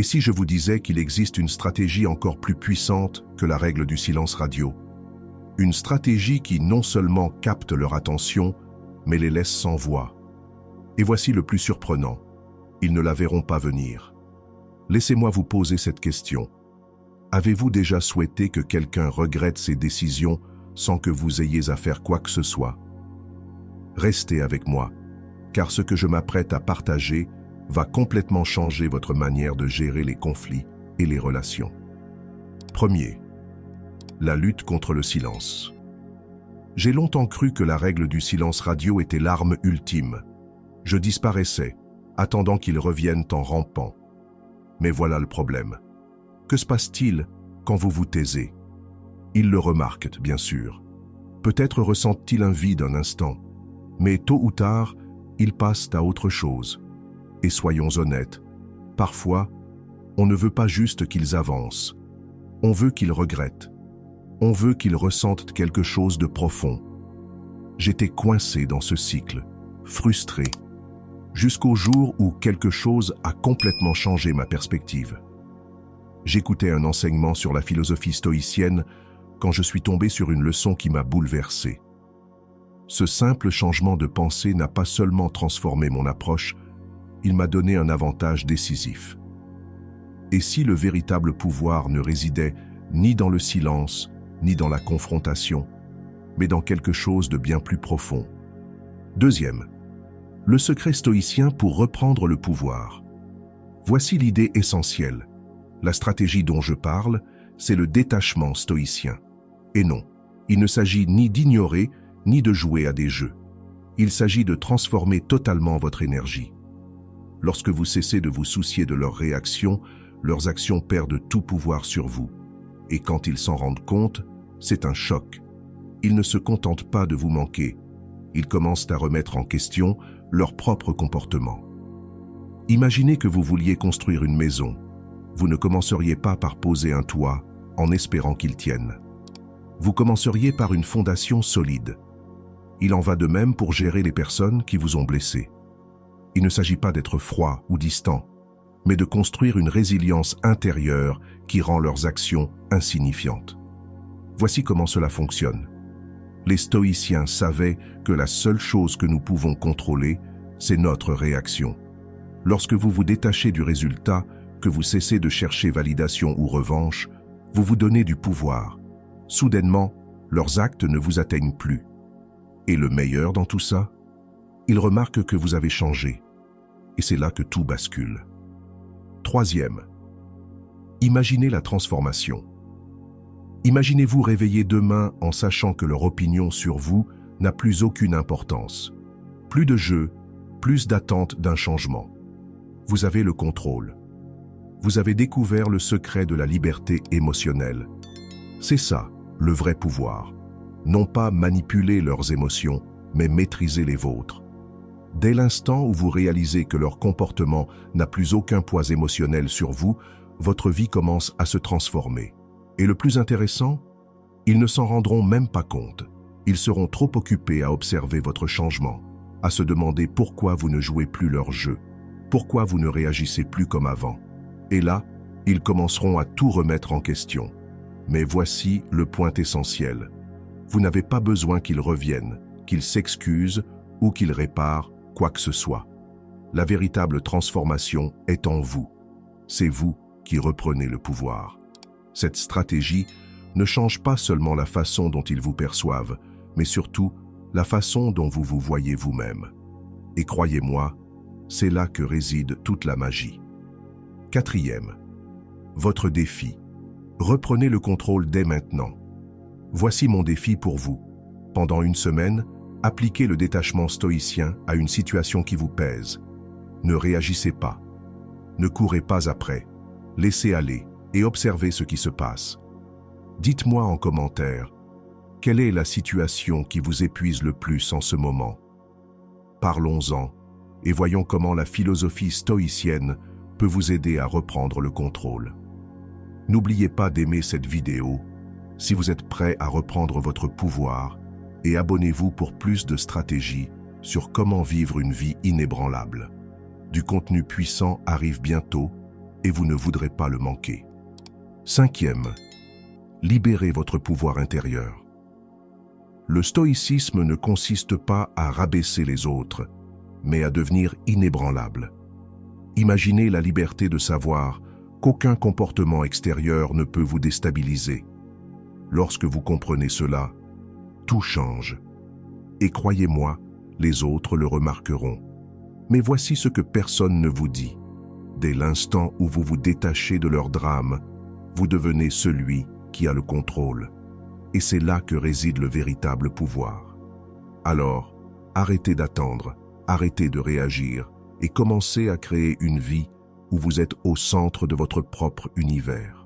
si je vous disais qu'il existe une stratégie encore plus puissante que la règle du silence radio? Une stratégie qui non seulement capte leur attention, mais les laisse sans voix. Et voici le plus surprenant. Ils ne la verront pas venir. Laissez-moi vous poser cette question. Avez-vous déjà souhaité que quelqu'un regrette ses décisions sans que vous ayez à faire quoi que ce soit? Restez avec moi, car ce que je m'apprête à partager va complètement changer votre manière de gérer les conflits et les relations. Premier, la lutte contre le silence. J'ai longtemps cru que la règle du silence radio était l'arme ultime. Je disparaissais, attendant qu'ils reviennent en rampant. Mais voilà le problème. Que se passe-t-il quand vous vous taisez? Ils le remarquent, bien sûr. Peut-être ressentent-ils un vide un instant, mais tôt ou tard, ils passent à autre chose. Et soyons honnêtes, parfois, on ne veut pas juste qu'ils avancent. On veut qu'ils regrettent. On veut qu'ils ressentent quelque chose de profond. J'étais coincé dans ce cycle, frustré, jusqu'au jour où quelque chose a complètement changé ma perspective. J'écoutais un enseignement sur la philosophie stoïcienne quand je suis tombé sur une leçon qui m'a bouleversé. Ce simple changement de pensée n'a pas seulement transformé mon approche, il m'a donné un avantage décisif. Et si le véritable pouvoir ne résidait ni dans le silence, ni dans la confrontation, mais dans quelque chose de bien plus profond? Deuxième, le secret stoïcien pour reprendre le pouvoir. Voici l'idée essentielle. La stratégie dont je parle, c'est le détachement stoïcien. Et non, il ne s'agit ni d'ignorer, ni de jouer à des jeux. Il s'agit de transformer totalement votre énergie. Lorsque vous cessez de vous soucier de leurs réactions, leurs actions perdent tout pouvoir sur vous. Et quand ils s'en rendent compte, c'est un choc. Ils ne se contentent pas de vous manquer. Ils commencent à remettre en question leur propre comportement. Imaginez que vous vouliez construire une maison. Vous ne commenceriez pas par poser un toit en espérant qu'il tienne. Vous commenceriez par une fondation solide. Il en va de même pour gérer les personnes qui vous ont blessé. Il ne s'agit pas d'être froid ou distant, mais de construire une résilience intérieure qui rend leurs actions insignifiantes. Voici comment cela fonctionne. Les stoïciens savaient que la seule chose que nous pouvons contrôler, c'est notre réaction. Lorsque vous vous détachez du résultat, que vous cessez de chercher validation ou revanche, vous vous donnez du pouvoir. Soudainement, leurs actes ne vous atteignent plus. Et le meilleur dans tout ça, ils remarquent que vous avez changé. Et c'est là que tout bascule. Troisième, imaginez la transformation. Imaginez-vous réveiller demain en sachant que leur opinion sur vous n'a plus aucune importance. Plus de jeu, plus d'attente d'un changement. Vous avez le contrôle. Vous avez découvert le secret de la liberté émotionnelle. C'est ça, le vrai pouvoir. Non pas manipuler leurs émotions, mais maîtriser les vôtres. Dès l'instant où vous réalisez que leur comportement n'a plus aucun poids émotionnel sur vous, votre vie commence à se transformer. Et le plus intéressant, ils ne s'en rendront même pas compte. Ils seront trop occupés à observer votre changement, à se demander pourquoi vous ne jouez plus leur jeu, pourquoi vous ne réagissez plus comme avant. Et là, ils commenceront à tout remettre en question. Mais voici le point essentiel. Vous n'avez pas besoin qu'ils reviennent, qu'ils s'excusent ou qu'ils réparent quoi que ce soit. La véritable transformation est en vous. C'est vous qui reprenez le pouvoir. Cette stratégie ne change pas seulement la façon dont ils vous perçoivent, mais surtout la façon dont vous vous voyez vous-même. Et croyez-moi, c'est là que réside toute la magie. Quatrième, votre défi. Reprenez le contrôle dès maintenant. Voici mon défi pour vous. Pendant une semaine, appliquez le détachement stoïcien à une situation qui vous pèse. Ne réagissez pas. Ne courez pas après. Laissez aller et observez ce qui se passe. Dites-moi en commentaire, quelle est la situation qui vous épuise le plus en ce moment? Parlons-en et voyons comment la philosophie stoïcienne peut vous aider à reprendre le contrôle. N'oubliez pas d'aimer cette vidéo si vous êtes prêt à reprendre votre pouvoir et abonnez-vous pour plus de stratégies sur comment vivre une vie inébranlable. Du contenu puissant arrive bientôt et vous ne voudrez pas le manquer. Cinquième, libérez votre pouvoir intérieur. Le stoïcisme ne consiste pas à rabaisser les autres, mais à devenir inébranlable. Imaginez la liberté de savoir qu'aucun comportement extérieur ne peut vous déstabiliser. Lorsque vous comprenez cela, tout change. Et croyez-moi, les autres le remarqueront. Mais voici ce que personne ne vous dit. Dès l'instant où vous vous détachez de leur drame, vous devenez celui qui a le contrôle. Et c'est là que réside le véritable pouvoir. Alors, arrêtez d'attendre, arrêtez de réagir et commencez à créer une vie où vous êtes au centre de votre propre univers.